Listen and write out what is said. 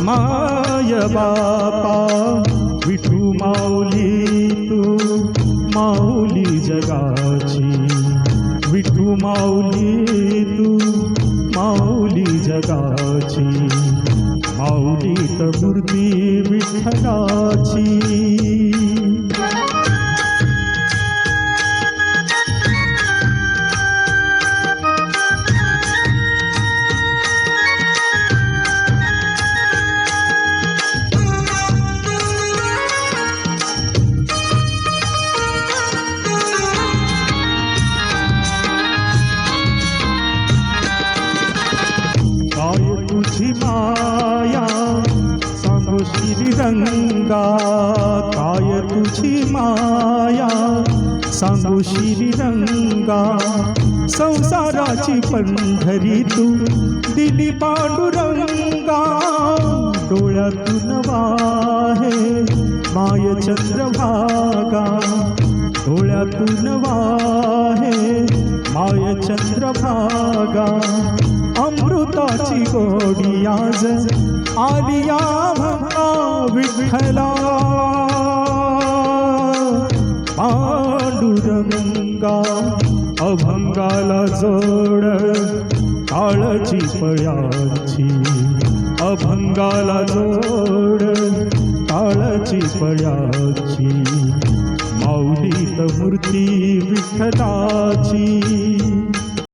माय बापा विठू माऊली तू माऊली जगाची, विठू माऊली तू माऊली जगाची, माऊली त मूर्ती विठ्ठलाची। काय तुझी माया सांगो श्रीरंगा, काय तुझी माया सांगो श्रीरंगा, संसाराची पंढरी तू दिली पांडुरंगा, डोळ्यातून वाहे माय चंद्रभागा, डोळ्यातून वाहे माय चंद्रभागा, अमृताची गोडी आज आलिया भक्ता विठ्ठला, पांडुरंगा अभंगाला जोड काळची पळ्याची, अभंगाला जोड काळची पळ्याची, माऊली त मूर्ती विठ्ठलाची।